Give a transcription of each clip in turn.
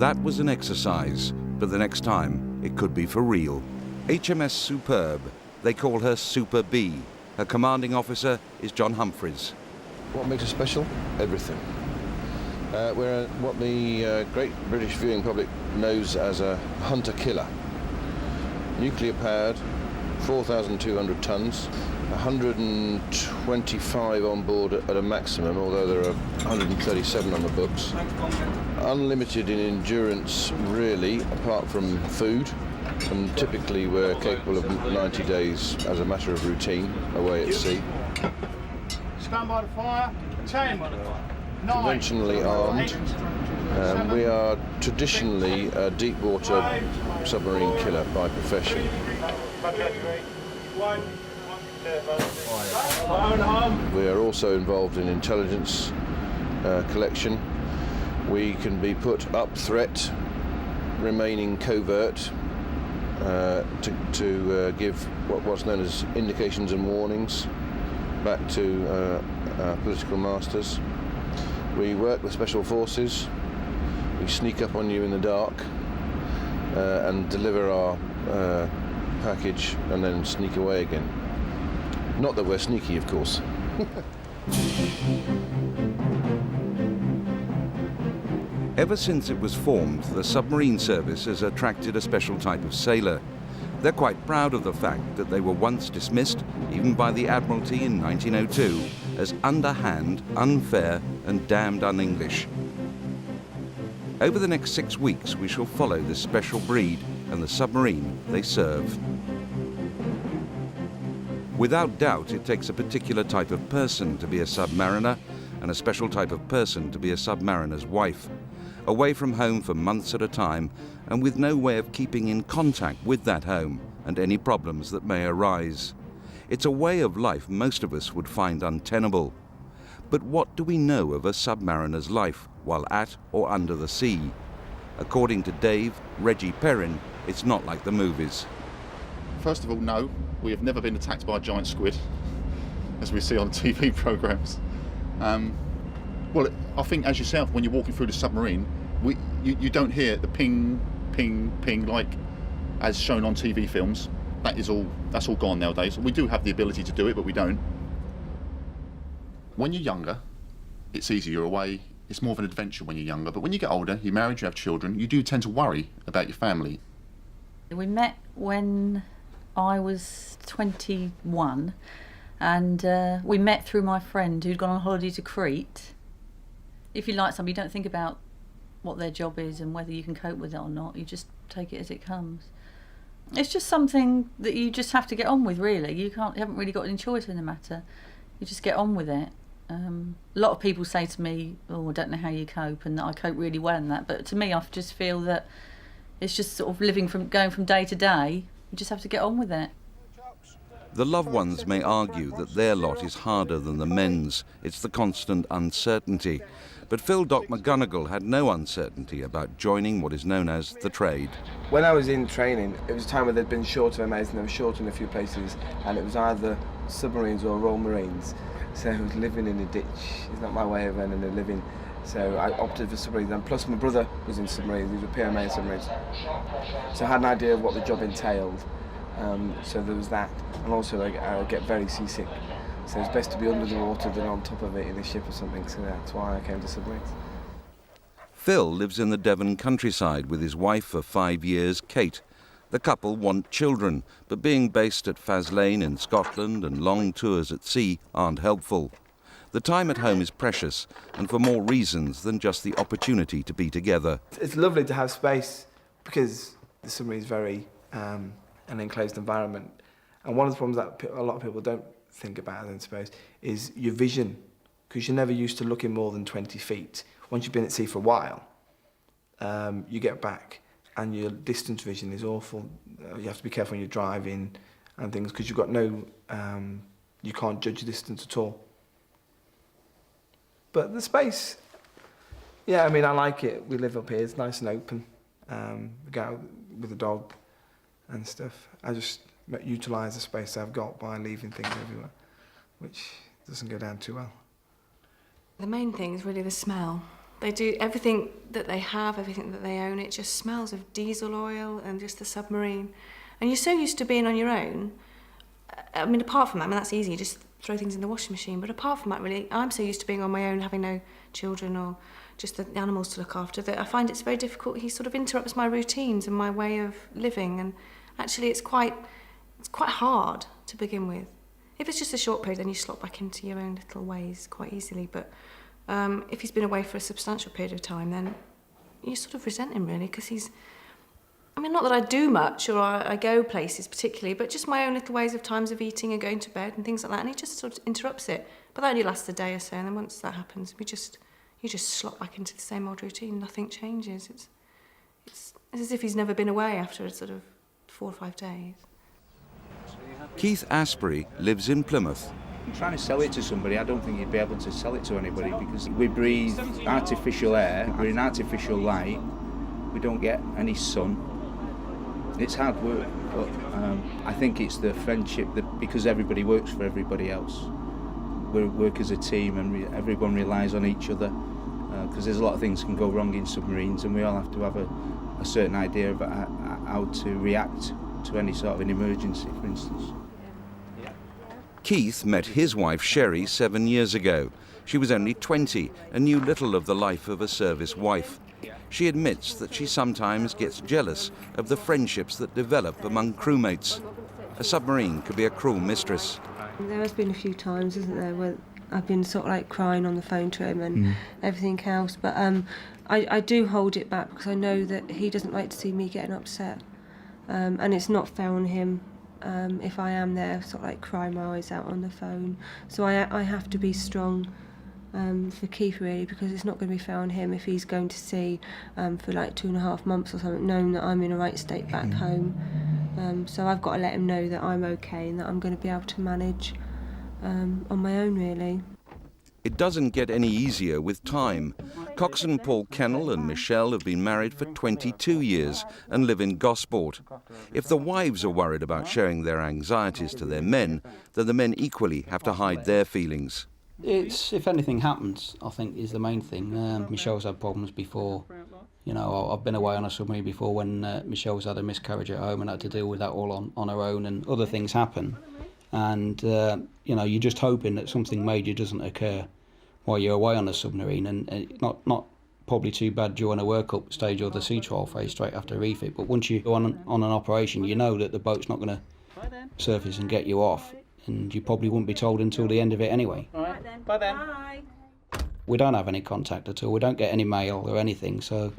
That was an exercise, but the next time it could be for real. HMS Superb. They call her Super B. Her commanding officer is John Humphreys. What makes us special? Everything. We're what the great British viewing public knows as a hunter-killer. Nuclear-powered, 4,200 tonnes, 125 on board at a maximum, although there are 137 on the books. Unlimited in endurance, really, apart from food. And typically we're capable of 90 days as a matter of routine away at sea. Stand by the fire. 10. 9. Conventionally armed. We are traditionally a deep water submarine killer by profession. We are also involved in intelligence collection. We can be put up threat, remaining covert, to give what's known as indications and warnings back to our political masters. We work with special forces. We sneak up on you in the dark and deliver our package and then sneak away again. Not that we're sneaky, of course. Ever since it was formed, the submarine service has attracted a special type of sailor. They're quite proud of the fact that they were once dismissed, even by the Admiralty in 1902, as underhand, unfair and damned un-English. Over the next 6 weeks, we shall follow this special breed and the submarine they serve. Without doubt, it takes a particular type of person to be a submariner and a special type of person to be a submariner's wife. Away from home for months at a time and with no way of keeping in contact with that home and any problems that may arise. It's a way of life most of us would find untenable. But what do we know of a submariner's life while at or under the sea? According to Dave, Reggie Perrin, it's not like the movies. First of all, no, we have never been attacked by a giant squid, as we see on TV programmes. Well, I think as yourself, when you're walking through the submarine, you don't hear the ping, ping, ping like as shown on TV films. That's all gone nowadays. We do have the ability to do it, but we don't. When you're younger, it's easier. You're away. It's more of an adventure when you're younger. But when you get older, you're married, you have children, you do tend to worry about your family. We met when I was 21, and we met through my friend who'd gone on holiday to Crete. If you like somebody, you don't think about what their job is and whether you can cope with it or not. You just take it as it comes. It's just something that you just have to get on with, really. You haven't really got any choice in the matter. You just get on with it. A lot of people say to me, "Oh, I don't know how you cope," and that I cope really well in that. But to me, I just feel that it's just sort of going from day to day. You just have to get on with it. The loved ones may argue that their lot is harder than the men's. It's the constant uncertainty. But Phil Doc McGonagall had no uncertainty about joining what is known as the trade. When I was in training, it was a time where there'd been short of MAs and they were short in a few places, and it was either submarines or Royal Marines. So I was living in a ditch. It's not my way of earning a living. So I opted for submarines, and plus my brother was in submarines, he was a PMA in submarines. So I had an idea of what the job entailed. So there was that, and also I get very seasick. So it's best to be under the water than on top of it in a ship or something, so that's why I came to submarines. Phil lives in the Devon countryside with his wife for 5 years, Kate. The couple want children, but being based at Faslane in Scotland and long tours at sea aren't helpful. The time at home is precious, and for more reasons than just the opportunity to be together. It's lovely to have space, because the submarine is very an enclosed environment. And one of the problems that a lot of people don't think about, I suppose, is your vision, because you're never used to looking more than 20 feet. Once you've been at sea for a while, you get back and your distance vision is awful. You have to be careful when you're driving and things, because you've got no, you can't judge the distance at all. But the space, yeah, I mean, I like it. We live up here, it's nice and open. We go out with the dog and stuff. I just utilise the space I've got by leaving things everywhere, which doesn't go down too well. The main thing is really the smell, They do everything that they have, everything that they own. It just smells of diesel oil and just the submarine. And you're so used to being on your own. I mean, apart from that, I mean, that's easy, you just throw things in the washing machine. But apart from that, really, I'm so used to being on my own, having no children or just the animals to look after, that I find it's very difficult. He sort of interrupts my routines and my way of living. And actually, it's quite hard to begin with. If it's just a short period, then you slot back into your own little ways quite easily. But if he's been away for a substantial period of time, then you sort of resent him, really, because he's... I mean, not that I do much or I go places particularly, but just my own little ways of times of eating and going to bed and things like that, and he just sort of interrupts it. But that only lasts a day or so, and then once that happens, you just slot back into the same old routine. Nothing changes. It's as if he's never been away after a sort of 4 or 5 days. Keith Asprey lives in Plymouth. Trying to sell it to somebody, I don't think you'd be able to sell it to anybody, because we breathe artificial air, we're in artificial light, we don't get any sun. It's hard work, but I think it's the friendship, that because everybody works for everybody else. We work as a team and everyone relies on each other, because there's a lot of things can go wrong in submarines, and we all have to have a certain idea about how to react to any sort of an emergency, for instance. Keith met his wife Sherry 7 years ago. She was only 20 and knew little of the life of a service wife. She admits that she sometimes gets jealous of the friendships that develop among crewmates. A submarine could be a cruel mistress. There has been a few times, isn't there, where I've been sort of like crying on the phone to him and everything else, but I do hold it back because I know that he doesn't like to see me getting upset, and it's not fair on him if I am there sort of like crying my eyes out on the phone. So I have to be strong for Keith, really, because it's not going to be fair on him if he's going to sea for like 2.5 months or something, knowing that I'm in a right state back home. So I've got to let him know that I'm okay and that I'm going to be able to manage on my own, really. It doesn't get any easier with time. Coxswain Paul Kennel and Michelle have been married for 22 years and live in Gosport. If the wives are worried about sharing their anxieties to their men, then the men equally have to hide their feelings. It's, if anything happens, I think, is the main thing. Michelle's had problems before. You know, I've been away on a submarine before when Michelle's had a miscarriage at home and had to deal with that all on her own, and other things happen. And, you know, you're just hoping that something major doesn't occur while you're away on a submarine, and not probably too bad during a workup stage or the sea trial phase straight after refit. But once you go on an operation, you know that the boat's not going to surface and get you off, and you probably wouldn't be told until the end of it anyway. All right, then. Bye then. Bye. We don't have any contact at all. We don't get any mail or anything, so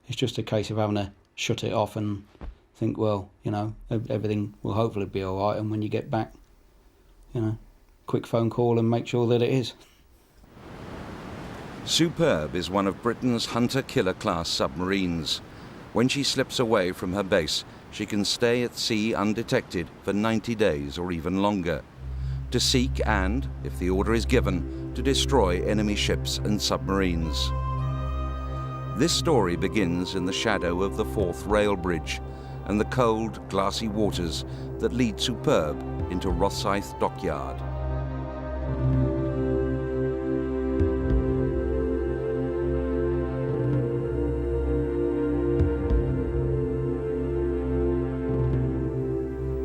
it's just a case of having to shut it off and think, well, you know, everything will hopefully be all right, and when you get back, you know, quick phone call and make sure that it is. Superb is one of Britain's hunter-killer class submarines. When she slips away from her base, she can stay at sea undetected for 90 days or even longer, to seek and, if the order is given, to destroy enemy ships and submarines. This story begins in the shadow of the Forth Rail Bridge and the cold, glassy waters that lead Superb into Rosyth Dockyard.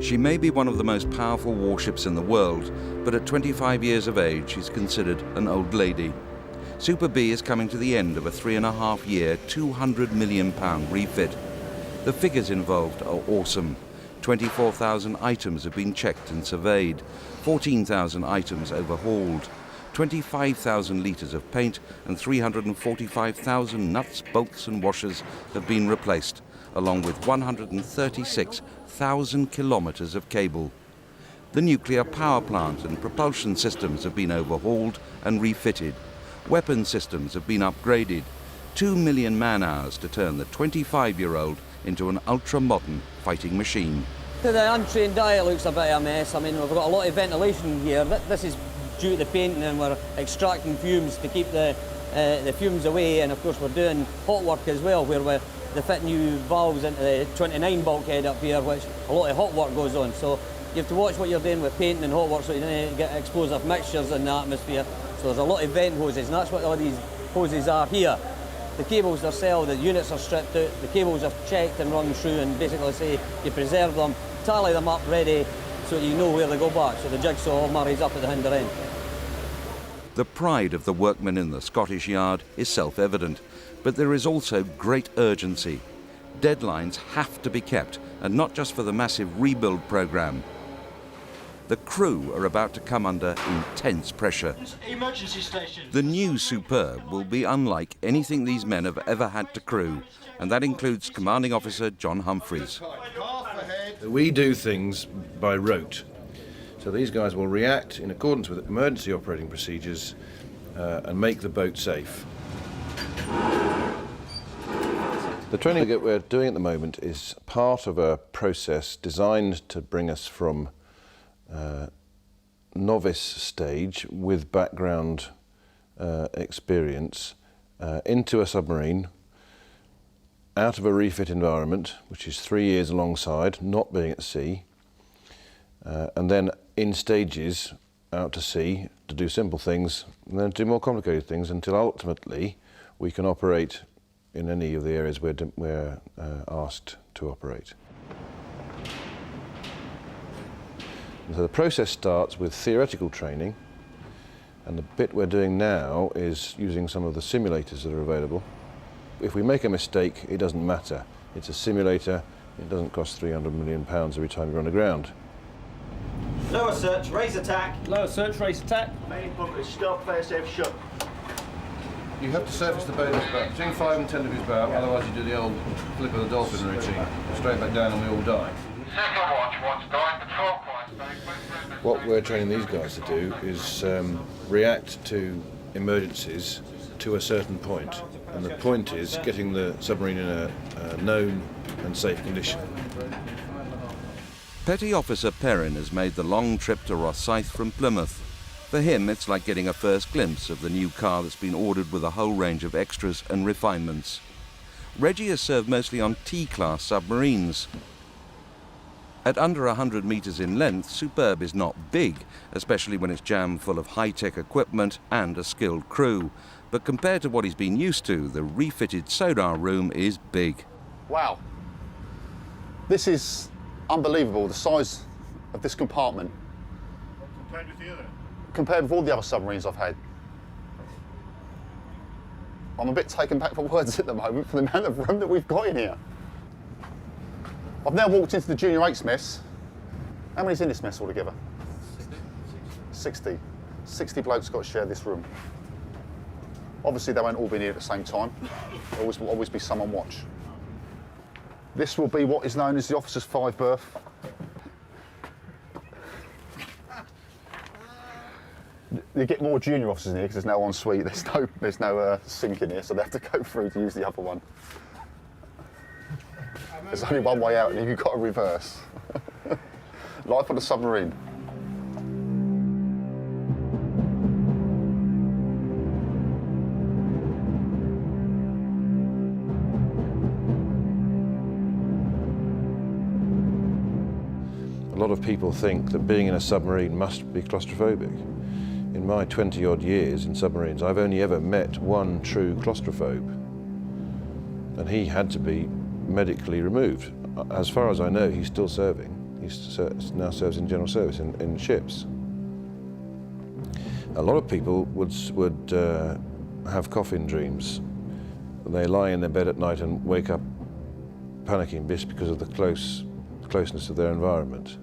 She may be one of the most powerful warships in the world, but at 25 years of age, she's considered an old lady. Super B is coming to the end of a 3.5-year, £200 million refit. The figures involved are awesome. 24,000 items have been checked and surveyed, 14,000 items overhauled, 25,000 litres of paint and 345,000 nuts, bolts and washers have been replaced, along with 136,000 kilometres of cable. The nuclear power plant and propulsion systems have been overhauled and refitted. Weapon systems have been upgraded. 2 million man-hours to turn the 25-year-old into an ultra-modern fighting machine. To the untrained eye, it looks a bit of a mess. I mean, we've got a lot of ventilation here. This is due to the painting, and we're extracting fumes to keep the fumes away. And of course, we're doing hot work as well, where they fit new valves into the 29 bulkhead up here, which a lot of hot work goes on. So you have to watch what you're doing with painting and hot work so you don't get explosive mixtures in the atmosphere. So there's a lot of vent hoses, and that's what all these hoses are here. The cables themselves, the units are stripped out, the cables are checked and run through, and basically say you preserve them, tally them up ready so you know where they go back, so the jigsaw all marries up at the hinder end. The pride of the workmen in the Scottish Yard is self-evident, but there is also great urgency. Deadlines have to be kept, and not just for the massive rebuild programme. The crew are about to come under intense pressure. Emergency station. The new Superb will be unlike anything these men have ever had to crew, and that includes Commanding Officer John Humphreys. We do things by rote. So these guys will react in accordance with emergency operating procedures and make the boat safe. The training that we're doing at the moment is part of a process designed to bring us from novice stage with background experience into a submarine, out of a refit environment, which is 3 years alongside, not being at sea, and then in stages out to sea to do simple things and then do more complicated things until ultimately we can operate in any of the areas we're asked to operate. And so the process starts with theoretical training, and the bit we're doing now is using some of the simulators that are available. If we make a mistake, it doesn't matter. It's a simulator, it doesn't cost £300 million every time you run aground. Lower search, raise attack. Lower search, raise attack. Main pump is stop, fire safe shut. You have to surface the boat between 5 and 10 degrees bow, otherwise you do the old flip of the dolphin routine. Straight back down and we all die. What we're training these guys to do is react to emergencies to a certain point, and the point is getting the submarine in a known and safe condition. Petty Officer Perrin has made the long trip to Rosyth from Plymouth. For him, it's like getting a first glimpse of the new car that's been ordered with a whole range of extras and refinements. Reggie has served mostly on T-class submarines. At under 100 metres in length, Superb is not big, especially when it's jammed full of high-tech equipment and a skilled crew. But compared to what he's been used to, the refitted sonar room is big. Wow. This is unbelievable, the size of this compartment. Compared with the other? Compared with all the other submarines I've had. I'm a bit taken back for words at the moment for the amount of room that we've got in here. I've now walked into the Junior 8's mess. How many's in this mess altogether? 60. 60 blokes got to share this room. Obviously they won't all be in here at the same time. There will always be some on watch. This will be what is known as the officer's 5 berth. You get more junior officers in here because there's no ensuite, there's no sink in here, so they have to go through to use the other one. There's only one way out and you've got to reverse. Life on a submarine. A lot of people think that being in a submarine must be claustrophobic. In my 20-odd years in submarines, I've only ever met one true claustrophobe, and he had to be medically removed. As far as I know, he's still serving. He now serves in general service in ships. A lot of people would have coffin dreams. They lie in their bed at night and wake up panicking just because of the closeness of their environment.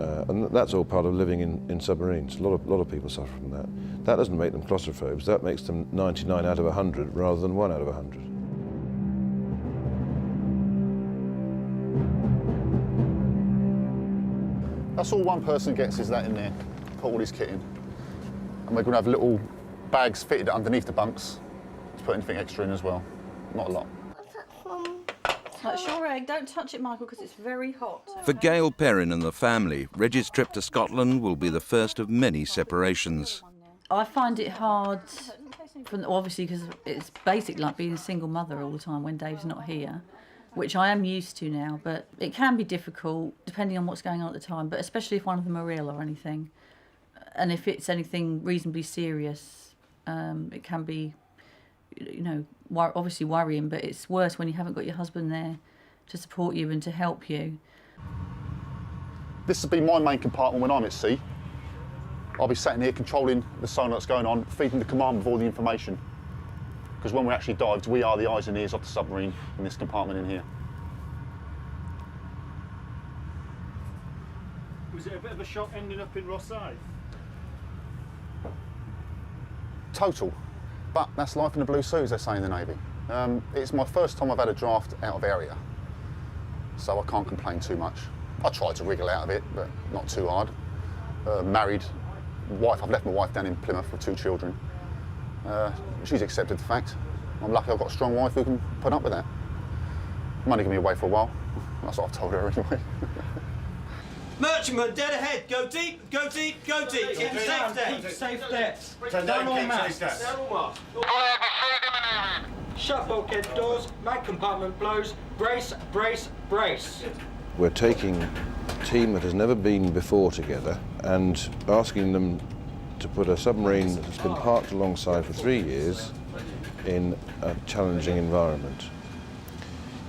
And that's all part of living in submarines. A lot of people suffer from that. That doesn't make them claustrophobes, that makes them 99 out of 100 rather than 1 out of 100. That's all one person gets, is that in there. Put all his kit in. And we're going to have little bags fitted underneath the bunks to put anything extra in as well. Not a lot. That's your egg. Don't touch it, Michael, because it's very hot. For Gail Perrin and the family, Reggie's trip to Scotland will be the first of many separations. I find it hard, obviously, because it's basically like being a single mother all the time when Dave's not here, which I am used to now, but it can be difficult depending on what's going on at the time, but especially if one of them are ill or anything. And if it's anything reasonably serious, it can be you know, obviously worrying, but it's worse when you haven't got your husband there to support you and to help you. This has been my main compartment when I'm at sea. I'll be sat in here controlling the sonar that's going on, feeding the command with all the information. Because when we're actually dived, we are the eyes and ears of the submarine in this compartment in here. Was it a bit of a shock ending up in Rosyth? Total. But that's life in the blue suit, as they say in the Navy. It's my first time I've had a draft out of area, so I can't complain too much. I tried to wriggle out of it, but not too hard. Married, wife, I've left my wife down in Plymouth with 2 children. She's accepted the fact. I'm lucky I've got a strong wife who can put up with that. I'm only going to be away for a while. That's what I've told her anyway. Merchantman, dead ahead. Go deep, go deep, go deep. Keep safe depth. Keep safe depth. Down on mast. Shut bulkhead doors. Man compartment blows. Brace, brace, brace. We're taking a team that has never been before together and asking them to put a submarine that's been parked alongside for 3 years in a challenging environment.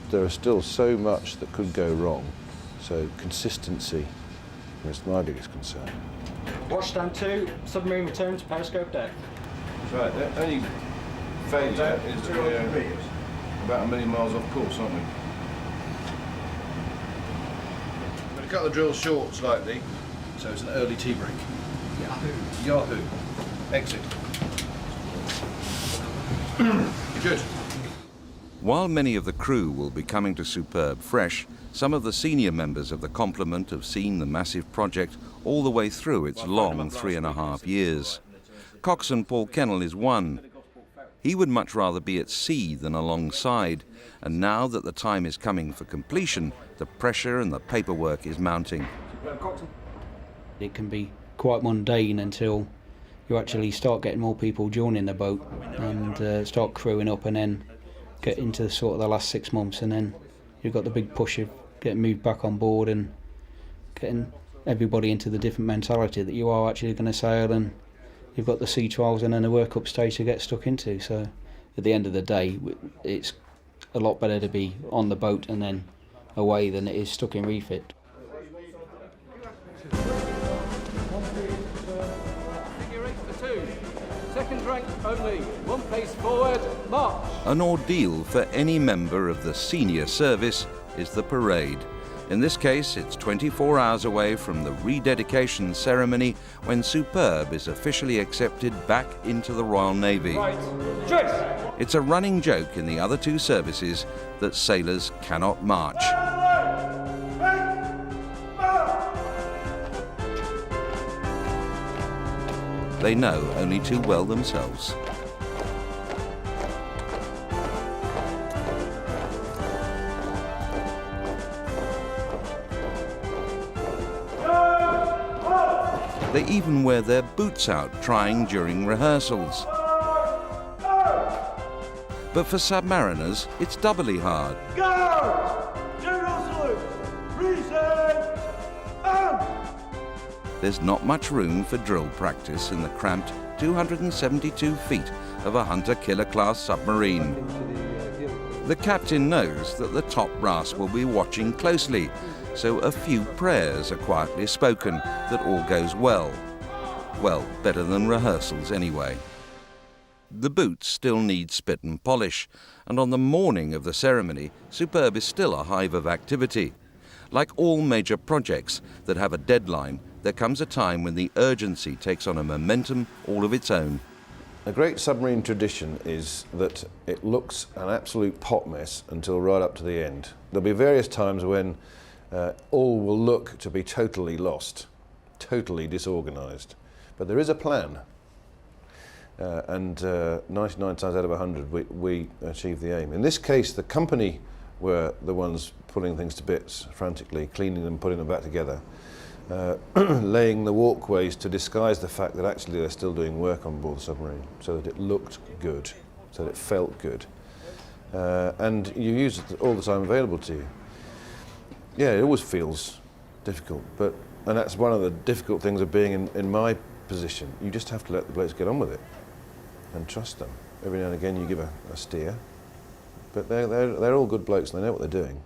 There is still so much that could go wrong, so consistency is my biggest concern. Washstand 2, submarine return to periscope deck. Right, the only failure is that we're about 1 million miles off course, aren't we? I'm going to cut the drill short slightly, so it's an early tea break. Yahoo! Yahoo! Exit. Good. While many of the crew will be coming to Superb fresh, some of the senior members of the complement have seen the massive project all the way through its long 3.5 years. Coxswain Paul Kennel is one. He would much rather be at sea than alongside, and now that the time is coming for completion, the pressure and the paperwork is mounting. It can be quite mundane until you actually start getting more people joining the boat and start crewing up, and then get into sort of the last 6 months, and then you've got the big push of getting moved back on board and getting everybody into the different mentality that you are actually going to sail, and you've got the sea trials and then the work-up stage to get stuck into. So at the end of the day, it's a lot better to be on the boat and then away than it is stuck in refit. Second rank only, 1 pace forward, march. An ordeal for any member of the senior service is the parade. In this case, it's 24 hours away from the rededication ceremony when Superb is officially accepted back into the Royal Navy. Right. Trace. It's a running joke in the other 2 services that sailors cannot march. They know only too well themselves. They even wear their boots out trying during rehearsals. But for submariners, it's doubly hard. Go! General salute! Reset! And... There's not much room for drill practice in the cramped 272 feet of a hunter-killer class submarine. The captain knows that the top brass will be watching closely, so a few prayers are quietly spoken that all goes well. Well, better than rehearsals anyway. The boots still need spit and polish, and on the morning of the ceremony, Superb is still a hive of activity. Like all major projects that have a deadline, there comes a time when the urgency takes on a momentum all of its own. A great submarine tradition is that it looks an absolute pot mess until right up to the end. There'll be various times when all will look to be totally lost, totally disorganised. But there is a plan, and 99 times out of 100 we achieve the aim. In this case, the company were the ones pulling things to bits frantically, cleaning them, putting them back together, laying the walkways to disguise the fact that actually they're still doing work on board the submarine, so that it looked good, so that it felt good. And you use it all the time available to you. Yeah, it always feels difficult, and that's one of the difficult things of being in my position. You just have to let the blokes get on with it and trust them. every now and again you give a steer. But they're all good blokes and they know what they're doing.